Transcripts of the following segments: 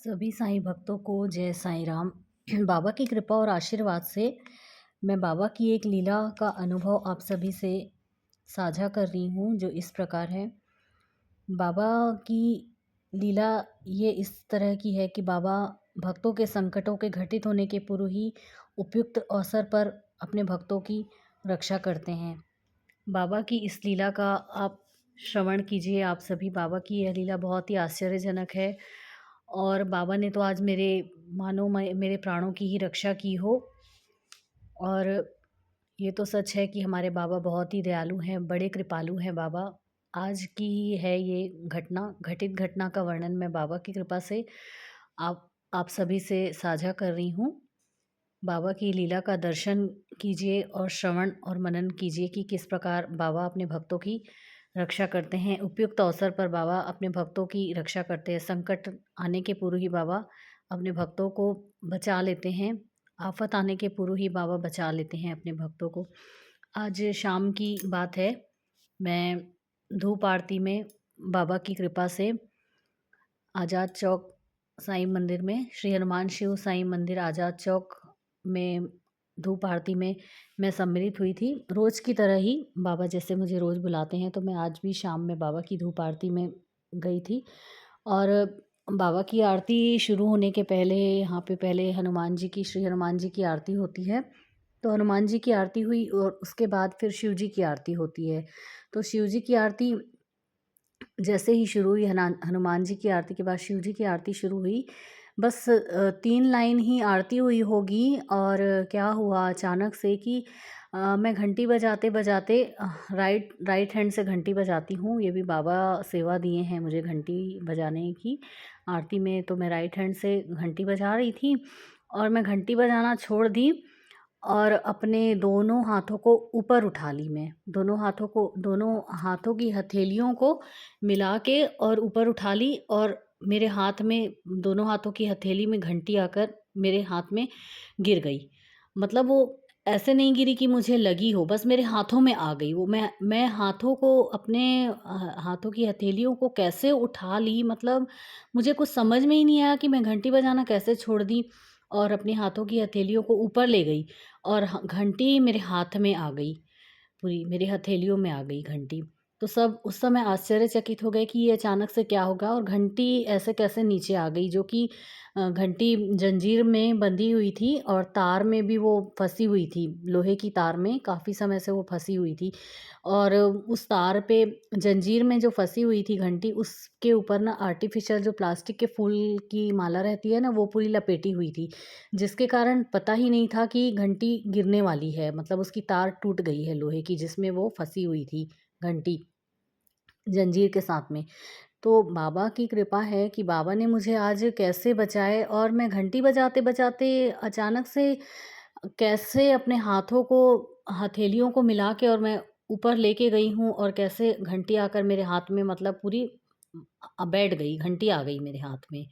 सभी साईं भक्तों को जय साईं राम। बाबा की कृपा और आशीर्वाद से मैं बाबा की एक लीला का अनुभव आप सभी से साझा कर रही हूँ, जो इस प्रकार है। बाबा की लीला ये इस तरह की है कि बाबा भक्तों के संकटों के घटित होने के पूर्व ही उपयुक्त अवसर पर अपने भक्तों की रक्षा करते हैं। बाबा की इस लीला का आप श्रवण कीजिए। आप सभी, बाबा की यह लीला बहुत ही आश्चर्यजनक है और बाबा ने तो आज मेरे प्राणों की ही रक्षा की हो। और ये तो सच है कि हमारे बाबा बहुत ही दयालु हैं, बड़े कृपालु हैं बाबा। आज की ही है ये घटित घटना का वर्णन मैं बाबा की कृपा से आप सभी से साझा कर रही हूँ। बाबा की लीला का दर्शन कीजिए और श्रवण और मनन कीजिए कि किस प्रकार बाबा अपने भक्तों की रक्षा करते हैं। उपयुक्त अवसर पर बाबा अपने भक्तों की रक्षा करते हैं। संकट आने के पूर्व ही बाबा अपने भक्तों को बचा लेते हैं। आफत आने के पूर्व ही बाबा बचा लेते हैं अपने भक्तों को। आज शाम की बात है, मैं धूप आरती में बाबा की कृपा से आज़ाद चौक साईं मंदिर में, श्री हनुमान शिव साईं मंदिर आज़ाद चौक में धूप आरती में मैं सम्मिलित हुई थी। रोज़ की तरह ही बाबा जैसे मुझे रोज़ बुलाते हैं, तो मैं आज भी शाम में बाबा की धूप आरती में गई थी। और बाबा की आरती शुरू होने के पहले यहाँ पे पहले श्री हनुमान जी की आरती होती है। तो हनुमान जी की आरती हुई और उसके बाद फिर शिव जी की आरती होती है। तो शिव जी की आरती जैसे ही शुरू हुई, हनुमान जी की आरती के बाद शिव जी की आरती शुरू हुई। बस 3 लाइन ही आरती हुई होगी और क्या हुआ अचानक से कि मैं घंटी बजाते-बजाते राइट राइट हैंड से घंटी बजाती हूँ। ये भी बाबा सेवा दिए हैं मुझे घंटी बजाने की। आरती में तो मैं राइट हैंड से घंटी बजा रही थी और मैं घंटी बजाना छोड़ दी और अपने दोनों हाथों को ऊपर उठा ली मैं। दोनों हाथों की हथेलियों को मिला के और ऊपर उठा ली और मेरे हाथ में, दोनों हाथों की हथेली में घंटी आकर मेरे हाथ में गिर गई। मतलब वो ऐसे नहीं गिरी कि मुझे लगी हो, बस मेरे हाथों में आ गई वो। मैं हाथों को अपने हाथों की हथेलियों को कैसे उठा ली, मतलब मुझे कुछ समझ में ही नहीं आया कि मैं घंटी बजाना कैसे छोड़ दी और अपने हाथों की हथेलियों को ऊपर ले गई और घंटी मेरे हाथ में आ गई, पूरी मेरी हथेलियों में आ गई घंटी। तो सब उस समय आश्चर्यचकित हो गए कि ये अचानक से क्या होगा और घंटी ऐसे कैसे नीचे आ गई, जो कि घंटी जंजीर में बंधी हुई थी और तार में भी वो फँसी हुई थी, लोहे की तार में काफ़ी समय से वो फँसी हुई थी। और उस तार पे, जंजीर में जो फँसी हुई थी घंटी, उसके ऊपर ना आर्टिफ़िशियल जो प्लास्टिक के फूल की माला रहती है ना, वो पूरी लपेटी हुई थी। जिसके कारण पता ही नहीं था कि घंटी गिरने वाली है, मतलब उसकी तार टूट गई है लोहे की जिसमें वो फँसी हुई थी घंटी, जंजीर के साथ में। तो बाबा की कृपा है कि बाबा ने मुझे आज कैसे बचाए और मैं घंटी बजाते-बजाते अचानक से कैसे अपने हाथों को, हथेलियों को मिला के और मैं ऊपर लेके गई हूँ और कैसे घंटी आकर मेरे हाथ में, मतलब पूरी बैठ गई, घंटी आ गई मेरे हाथ में।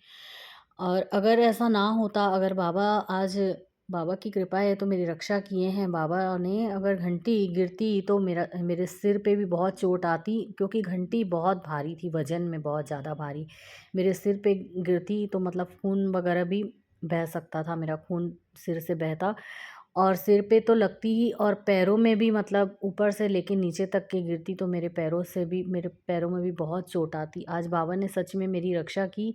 और अगर ऐसा ना होता, अगर बाबा की कृपा है तो मेरी रक्षा किए हैं बाबा ने। अगर घंटी गिरती तो मेरे सिर पे भी बहुत चोट आती, क्योंकि घंटी बहुत भारी थी, वज़न में बहुत ज़्यादा भारी। मेरे सिर पे गिरती तो मतलब खून वगैरह भी बह सकता था, मेरा खून सिर से बहता और सिर पे तो लगती ही, और पैरों में भी, मतलब ऊपर से लेके नीचे तक के गिरती तो मेरे पैरों में भी बहुत चोट आती। आज बाबा ने सच में मेरी रक्षा की।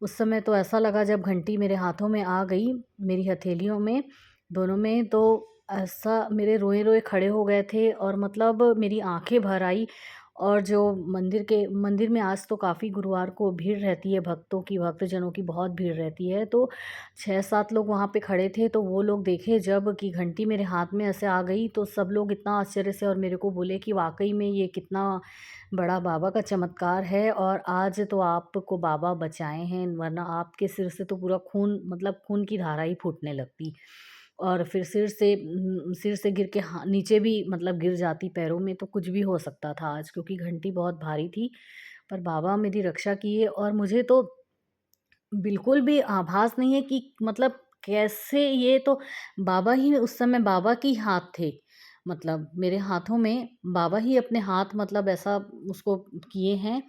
उस समय तो ऐसा लगा जब घंटी मेरे हाथों में आ गई, मेरी हथेलियों में, दोनों में, तो ऐसा मेरे रोए-रोए खड़े हो गए थे और मतलब मेरी आँखें भर आई। और जो मंदिर में आज तो काफ़ी गुरुवार को भीड़ रहती है, भक्तजनों की बहुत भीड़ रहती है। तो 6-7 लोग वहाँ पे खड़े थे, तो वो लोग देखे जब कि घंटी मेरे हाथ में ऐसे आ गई, तो सब लोग इतना आश्चर्य से और मेरे को बोले कि वाक़ई में ये कितना बड़ा बाबा का चमत्कार है और आज तो आपको बाबा बचाए हैं, वरना आपके सिर से तो पूरा खून, मतलब खून की धारा ही फूटने लगती और फिर सिर से गिर के नीचे भी, मतलब गिर जाती पैरों में, तो कुछ भी हो सकता था आज, क्योंकि घंटी बहुत भारी थी। पर बाबा मेरी रक्षा किए और मुझे तो बिल्कुल भी आभास नहीं है कि, मतलब कैसे, ये तो बाबा ही उस समय, बाबा के हाथ थे। मतलब मेरे हाथों में बाबा ही अपने हाथ, मतलब ऐसा उसको किए हैं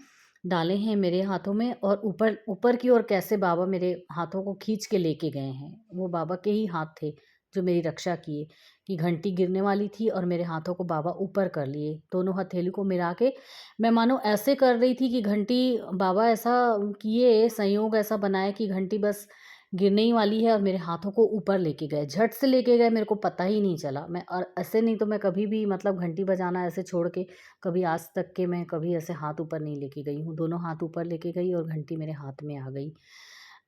डाले हैं मेरे हाथों में और ऊपर ऊपर की ओर कैसे बाबा मेरे हाथों को खींच के लेके गए हैं। वो बाबा के ही हाथ थे जो मेरी रक्षा किए कि घंटी गिरने वाली थी और मेरे हाथों को बाबा ऊपर कर लिए। दोनों हथेली को मिला के मैं मानो ऐसे कर रही थी कि घंटी बाबा ऐसा किए, संयोग ऐसा बनाया कि घंटी बस गिरने ही वाली है और मेरे हाथों को ऊपर लेके गए। झट से लेके गए, मेरे को पता ही नहीं चला। मैं और ऐसे नहीं तो मैं कभी भी मतलब घंटी बजाना ऐसे छोड़ के कभी आज तक के मैं कभी ऐसे हाथ ऊपर नहीं लेके गई हूँ। दोनों हाथ ऊपर लेके गई और घंटी मेरे हाथ में आ गई।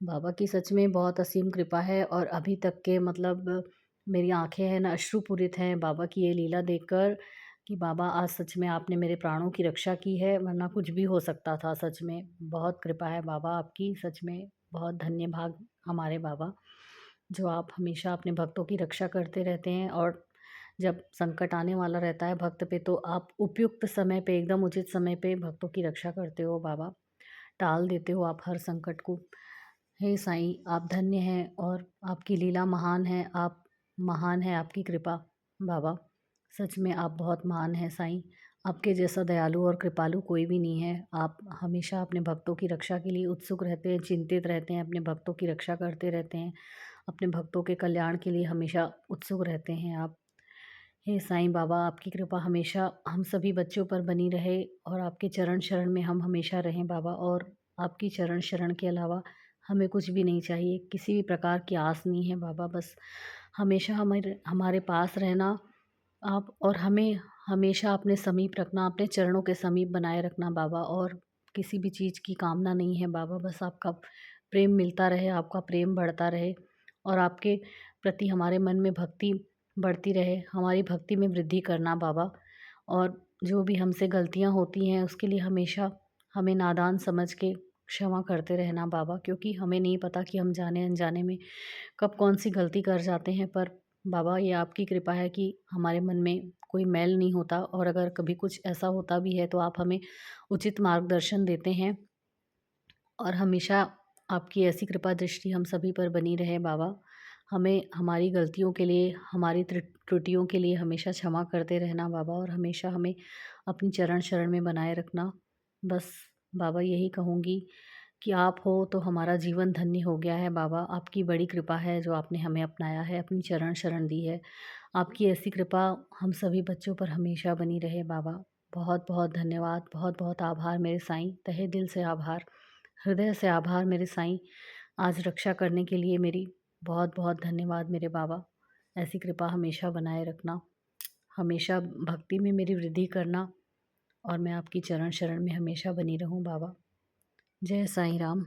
बाबा की सच में बहुत असीम कृपा है और अभी तक के मतलब मेरी आँखें हैं ना अश्रुपूरित हैं बाबा की ये लीला देखकर कि बाबा आज सच में आपने मेरे प्राणों की रक्षा की है, वरना कुछ भी हो सकता था सच में। बहुत कृपा है बाबा आपकी, सच में बहुत धन्य भाग हमारे बाबा, जो आप हमेशा अपने भक्तों की रक्षा करते रहते हैं और जब संकट आने वाला रहता है भक्त पे तो आप उपयुक्त समय पे एकदम उचित समय पे भक्तों की रक्षा करते हो बाबा, टाल देते हो आप हर संकट को। हे साईं आप धन्य हैं और आपकी लीला महान है, आप महान है आपकी कृपा बाबा। सच में आप बहुत महान हैं साईं। आपके जैसा दयालु और कृपालु कोई भी नहीं है। आप हमेशा अपने भक्तों की रक्षा के लिए उत्सुक रहते हैं, चिंतित रहते हैं, अपने भक्तों की रक्षा करते रहते हैं। अपने भक्तों के कल्याण के लिए हमेशा उत्सुक रहते हैं आप। हे साईं बाबा आपकी कृपा हमेशा हम सभी बच्चों पर बनी रहे और आपके चरण शरण में हम हमेशा रहें बाबा और आपकी चरण शरण के अलावा हमें कुछ भी नहीं चाहिए, किसी भी प्रकार की आस नहीं है बाबा। बस हमेशा हमारे हमारे पास रहना आप और हमें हमेशा अपने समीप रखना, अपने चरणों के समीप बनाए रखना बाबा और किसी भी चीज़ की कामना नहीं है बाबा। बस आपका प्रेम मिलता रहे, आपका प्रेम बढ़ता रहे और आपके प्रति हमारे मन में भक्ति बढ़ती रहे, हमारी भक्ति में वृद्धि करना बाबा। और जो भी हमसे गलतियाँ होती हैं उसके लिए हमेशा हमें नादान समझ के क्षमा करते रहना बाबा, क्योंकि हमें नहीं पता कि हम जाने अनजाने में कब कौन सी गलती कर जाते हैं। पर बाबा ये आपकी कृपा है कि हमारे मन में कोई मैल नहीं होता और अगर कभी कुछ ऐसा होता भी है तो आप हमें उचित मार्गदर्शन देते हैं और हमेशा आपकी ऐसी कृपा दृष्टि हम सभी पर बनी रहे बाबा। हमें हमारी गलतियों के लिए, हमारी त्रुटियों के लिए हमेशा क्षमा करते रहना बाबा और हमेशा हमें अपनी चरण शरण में बनाए रखना। बस बाबा यही कहूँगी कि आप हो तो हमारा जीवन धन्य हो गया है बाबा। आपकी बड़ी कृपा है जो आपने हमें अपनाया है, अपनी चरण शरण दी है। आपकी ऐसी कृपा हम सभी बच्चों पर हमेशा बनी रहे बाबा। बहुत-बहुत धन्यवाद, बहुत-बहुत आभार मेरे साईं, तहे दिल से आभार, हृदय से आभार मेरे साईं। आज रक्षा करने के लिए मेरी बहुत-बहुत धन्यवाद मेरे बाबा। ऐसी कृपा हमेशा बनाए रखना, हमेशा भक्ति में मेरी वृद्धि करना और मैं आपकी चरण शरण में हमेशा बनी रहूँ बाबा। जय साईं राम।